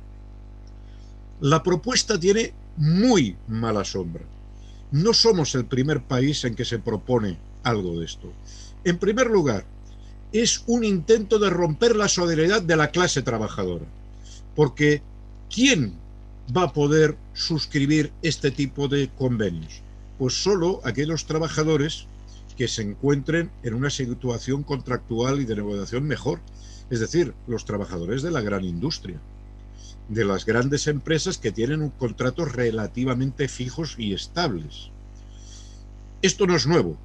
La propuesta tiene muy mala sombra. No somos el primer país en que se propone algo de esto. En primer lugar, es un intento de romper la solidaridad de la clase trabajadora, porque ¿quién va a poder suscribir este tipo de convenios? Pues solo aquellos trabajadores que se encuentren en una situación contractual y de negociación mejor, es decir, los trabajadores de la gran industria, de las grandes empresas que tienen contratos relativamente fijos y estables. Esto no es nuevo.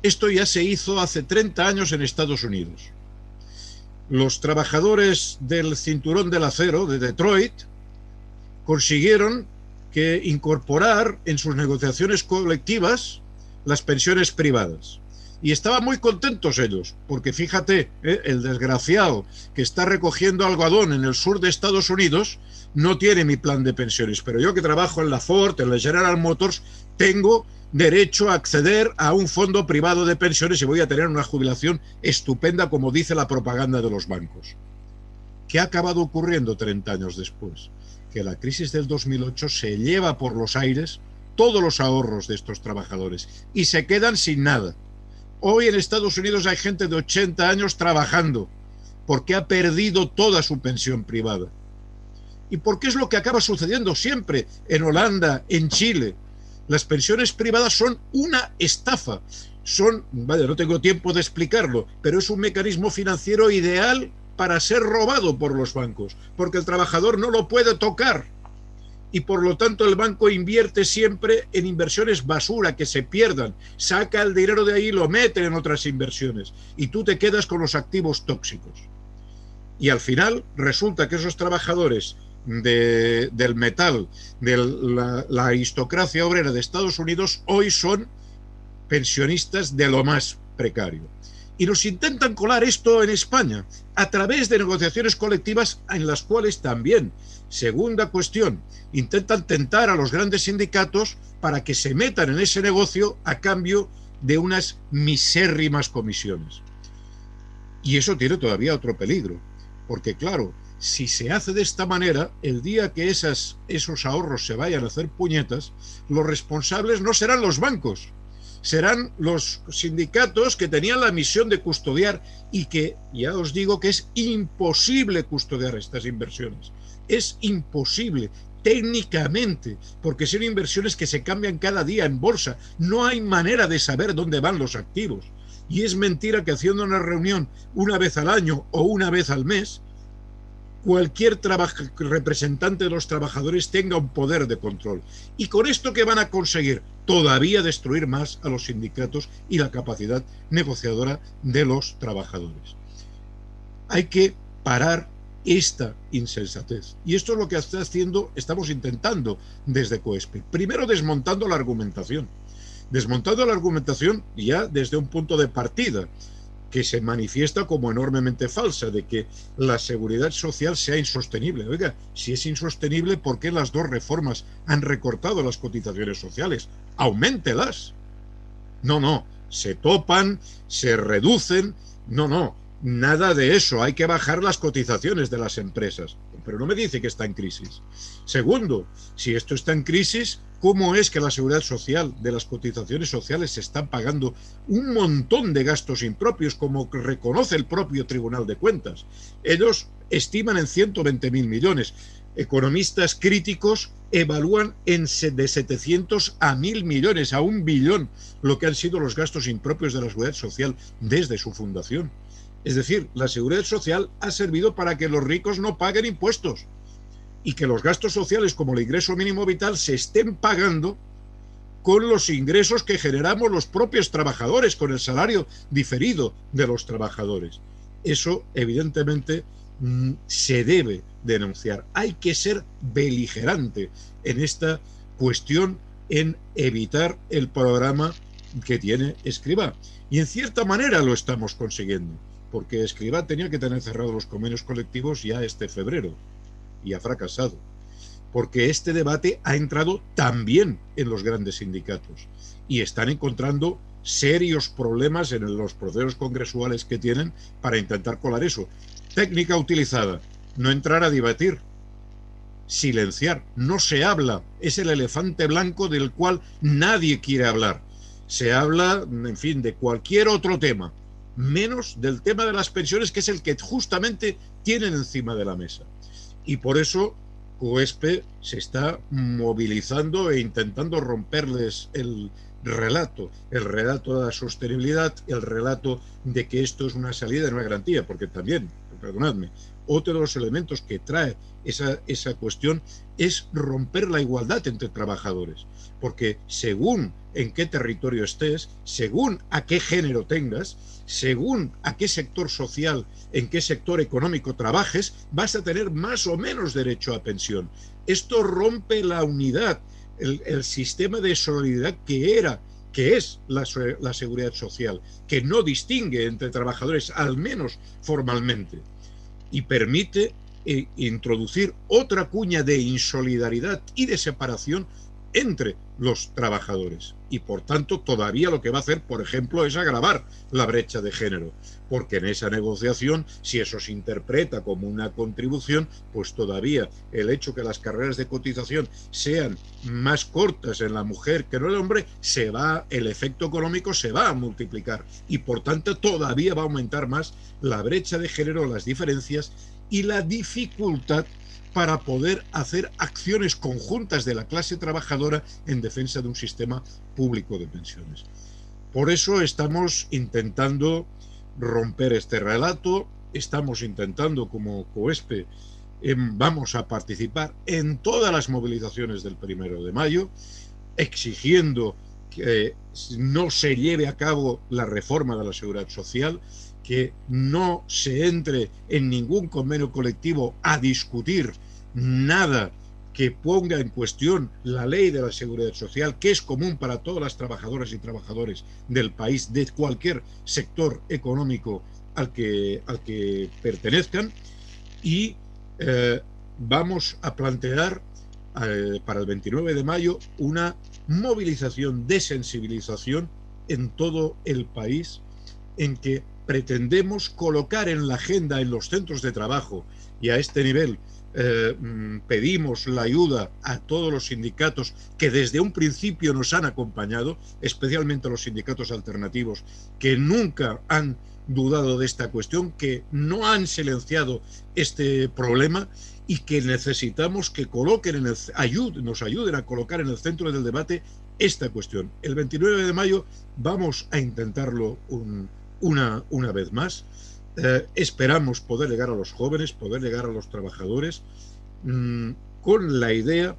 Esto ya se hizo hace 30 años en Estados Unidos. Los trabajadores del cinturón del acero de Detroit consiguieron que incorporar en sus negociaciones colectivas las pensiones privadas. Y estaban muy contentos ellos, porque fíjate, el desgraciado que está recogiendo algodón en el sur de Estados Unidos no tiene mi plan de pensiones, pero yo que trabajo en la Ford, en la General Motors, tengo derecho a acceder a un fondo privado de pensiones y voy a tener una jubilación estupenda, como dice la propaganda de los bancos. ¿Qué ha acabado ocurriendo 30 años después? Que la crisis del 2008 se lleva por los aires todos los ahorros de estos trabajadores y se quedan sin nada. Hoy en Estados Unidos hay gente de 80 años trabajando porque ha perdido toda su pensión privada. ¿Y por qué es lo que acaba sucediendo siempre en Holanda, en Chile? Las pensiones privadas son una estafa. No tengo tiempo de explicarlo, pero es un mecanismo financiero ideal para ser robado por los bancos, porque el trabajador no lo puede tocar y por lo tanto el banco invierte siempre en inversiones basura que se pierdan, saca el dinero de ahí y lo mete en otras inversiones y tú te quedas con los activos tóxicos. Y al final resulta que esos trabajadores del metal, de la aristocracia obrera de Estados Unidos, hoy son pensionistas de lo más precario. Y nos intentan colar esto en España a través de negociaciones colectivas en las cuales también, segunda cuestión, intentan tentar a los grandes sindicatos para que se metan en ese negocio a cambio de unas misérrimas comisiones. Y eso tiene todavía otro peligro, porque claro, si se hace de esta manera, el día que esos ahorros se vayan a hacer puñetas, los responsables no serán los bancos, serán los sindicatos que tenían la misión de custodiar y que ya os digo que es imposible custodiar estas inversiones. Es imposible técnicamente, porque son inversiones que se cambian cada día en bolsa. No hay manera de saber dónde van los activos. Y es mentira que haciendo una reunión una vez al año o una vez al mes cualquier representante de los trabajadores tenga un poder de control. ¿Y con esto qué van a conseguir? Todavía destruir más a los sindicatos y la capacidad negociadora de los trabajadores. Hay que parar esta insensatez. Y esto es lo que estamos intentando desde COESPE. Primero, desmontando la argumentación. Desmontando la argumentación ya desde un punto de partida que se manifiesta como enormemente falsa, de que la seguridad social sea insostenible. Oiga, si es insostenible, ¿por qué las dos reformas han recortado las cotizaciones sociales? ¡Auméntelas! No, se topan, se reducen, no, nada de eso, hay que bajar las cotizaciones de las empresas. Pero no me dice que está en crisis. Segundo, si esto está en crisis, ¿cómo es que la seguridad social de las cotizaciones sociales se están pagando un montón de gastos impropios, como reconoce el propio Tribunal de Cuentas? Ellos estiman en 120.000 millones. Economistas críticos evalúan de 700 a 1.000 millones, a 1 billón, lo que han sido los gastos impropios de la seguridad social desde su fundación. Es decir, la seguridad social ha servido para que los ricos no paguen impuestos y que los gastos sociales como el ingreso mínimo vital se estén pagando con los ingresos que generamos los propios trabajadores, con el salario diferido de los trabajadores. Eso, evidentemente, se debe denunciar. Hay que ser beligerante en esta cuestión, en evitar el programa que tiene Escrivá. Y en cierta manera lo estamos consiguiendo, porque Escrivá tenía que tener cerrados los convenios colectivos ya este febrero y ha fracasado, porque este debate ha entrado también en los grandes sindicatos y están encontrando serios problemas en los procesos congresuales que tienen para intentar colar eso. Técnica utilizada: no entrar a debatir, silenciar, no se habla, es el elefante blanco del cual nadie quiere hablar. Se habla, en fin, de cualquier otro tema, menos del tema de las pensiones, que es el que justamente tienen encima de la mesa. Y por eso COESPE se está movilizando e intentando romperles el relato de la sostenibilidad, el relato de que esto es una salida, no una garantía, porque también, perdonadme, otro de los elementos que trae esa cuestión es romper la igualdad entre trabajadores, porque según en qué territorio estés, según a qué género tengas, según a qué sector social, en qué sector económico trabajes, vas a tener más o menos derecho a pensión. Esto rompe la unidad, el sistema de solidaridad que es la seguridad social, que no distingue entre trabajadores, al menos formalmente, y permite introducir otra cuña de insolidaridad y de separación entre los trabajadores. Y por tanto todavía lo que va a hacer, por ejemplo, es agravar la brecha de género, porque en esa negociación, si eso se interpreta como una contribución, pues todavía el hecho que las carreras de cotización sean más cortas en la mujer que en el hombre, el efecto económico se va a multiplicar y por tanto todavía va a aumentar más la brecha de género, las diferencias y la dificultad para poder hacer acciones conjuntas de la clase trabajadora en defensa de un sistema público de pensiones. Por eso estamos intentando romper este relato, estamos intentando, como COESPE, vamos a participar en todas las movilizaciones del 1 de mayo, exigiendo que no se lleve a cabo la reforma de la seguridad social, que no se entre en ningún convenio colectivo a discutir nada que ponga en cuestión la ley de la seguridad social, que es común para todas las trabajadoras y trabajadores del país, de cualquier sector económico al que pertenezcan, y vamos a plantear para el 29 de mayo una movilización de sensibilización en todo el país, en que pretendemos colocar en la agenda, en los centros de trabajo, y a este nivel pedimos la ayuda a todos los sindicatos que desde un principio nos han acompañado, especialmente a los sindicatos alternativos, que nunca han dudado de esta cuestión, que no han silenciado este problema y que necesitamos que nos ayuden a colocar en el centro del debate esta cuestión. El 29 de mayo vamos a intentarlo una vez más, esperamos poder llegar a los jóvenes, poder llegar a los trabajadores, con la idea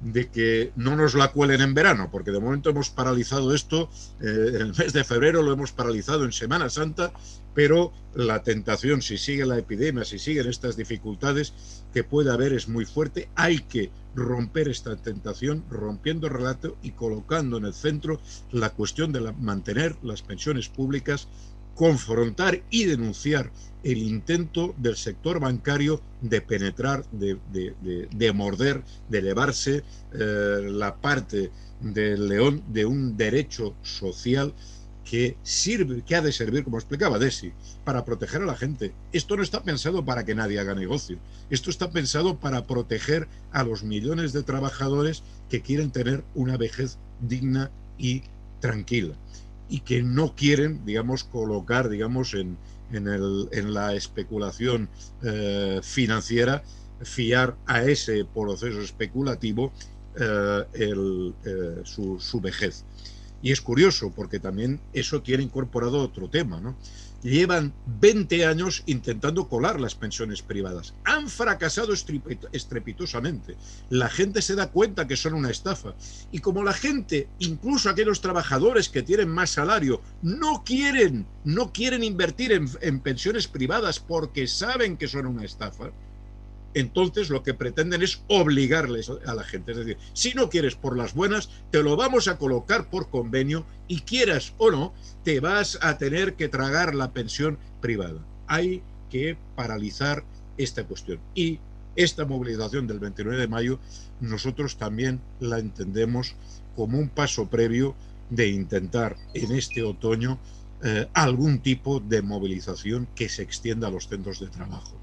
de que no nos la cuelen en verano, porque de momento hemos paralizado esto, en el mes de febrero lo hemos paralizado en Semana Santa, pero la tentación, si sigue la epidemia, si siguen estas dificultades que puede haber, es muy fuerte. Hay que romper esta tentación, rompiendo el relato y colocando en el centro la cuestión de mantener las pensiones públicas, confrontar y denunciar el intento del sector bancario de penetrar, de morder, de elevarse la parte del león de un derecho social que sirve, que ha de servir, como explicaba Desi, para proteger a la gente. Esto no está pensado para que nadie haga negocio. Esto está pensado para proteger a los millones de trabajadores que quieren tener una vejez digna y tranquila, y que no quieren, digamos, colocar, digamos, en la especulación financiera, fiar a ese proceso especulativo su vejez. Y es curioso porque también eso tiene incorporado otro tema, ¿no? Llevan 20 años intentando colar las pensiones privadas. Han fracasado estrepitosamente. La gente se da cuenta que son una estafa. Y como la gente, incluso aquellos trabajadores que tienen más salario, no quieren invertir en pensiones privadas porque saben que son una estafa, entonces lo que pretenden es obligarles a la gente. Es decir, si no quieres por las buenas, te lo vamos a colocar por convenio y quieras o no, te vas a tener que tragar la pensión privada. Hay que paralizar esta cuestión. Y esta movilización del 29 de mayo nosotros también la entendemos como un paso previo de intentar en este otoño algún tipo de movilización que se extienda a los centros de trabajo.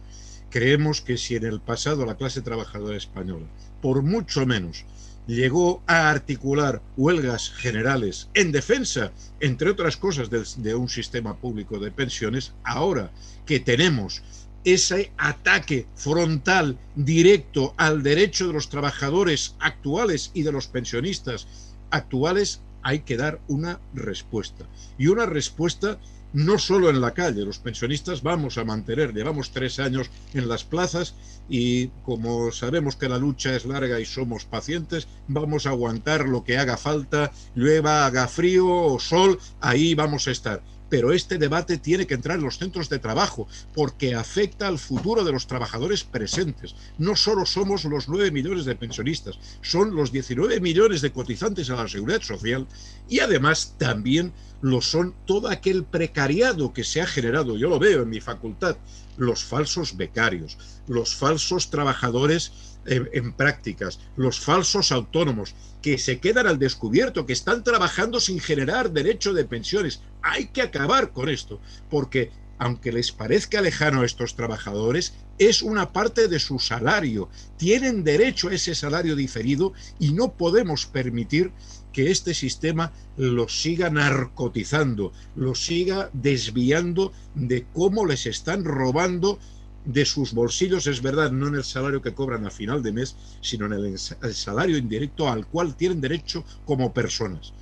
Creemos que si en el pasado la clase trabajadora española, por mucho menos, llegó a articular huelgas generales en defensa, entre otras cosas, de un sistema público de pensiones, ahora que tenemos ese ataque frontal, directo al derecho de los trabajadores actuales y de los pensionistas actuales, hay que dar una respuesta. Y una respuesta no solo en la calle. Los pensionistas vamos a mantener, llevamos 3 años en las plazas y como sabemos que la lucha es larga y somos pacientes, vamos a aguantar lo que haga falta, llueva, haga frío o sol, ahí vamos a estar. Pero este debate tiene que entrar en los centros de trabajo porque afecta al futuro de los trabajadores presentes. No solo somos los 9 millones de pensionistas, son los 19 millones de cotizantes a la Seguridad Social y además también lo son todo aquel precariado que se ha generado. Yo lo veo en mi facultad, los falsos becarios, los falsos trabajadores en prácticas, los falsos autónomos que se quedan al descubierto, que están trabajando sin generar derecho de pensiones. Hay que acabar con esto, porque aunque les parezca lejano a estos trabajadores, es una parte de su salario. Tienen derecho a ese salario diferido y no podemos permitir que este sistema los siga narcotizando, los siga desviando de cómo les están robando de sus bolsillos, es verdad, no en el salario que cobran a final de mes, sino en el salario indirecto al cual tienen derecho como personas.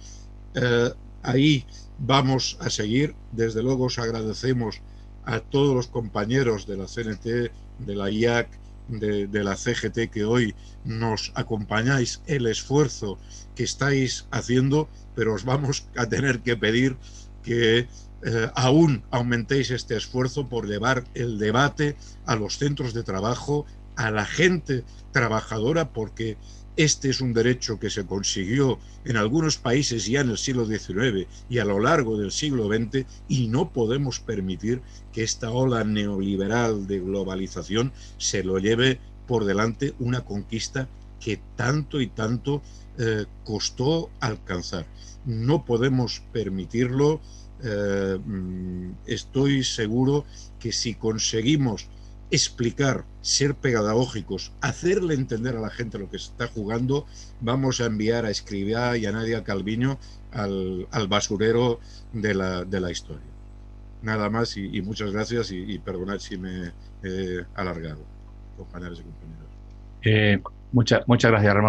Ahí vamos a seguir. Desde luego os agradecemos a todos los compañeros de la CNT, de la IAC, de la CGT, que hoy nos acompañáis, el esfuerzo que estáis haciendo, pero os vamos a tener que pedir que aún aumentéis este esfuerzo por llevar el debate a los centros de trabajo, a la gente trabajadora, porque este es un derecho que se consiguió en algunos países ya en el siglo XIX y a lo largo del siglo XX, y no podemos permitir que esta ola neoliberal de globalización se lo lleve por delante, una conquista que tanto y tanto costó alcanzar. No podemos permitirlo. Estoy seguro que si conseguimos explicar, ser pedagógicos, hacerle entender a la gente lo que se está jugando, vamos a enviar a Escrivá y a Nadia Calviño al basurero de la historia. Nada más y muchas gracias y perdonad si me he alargado, compañeros y compañeras. Muchas gracias, Ramón.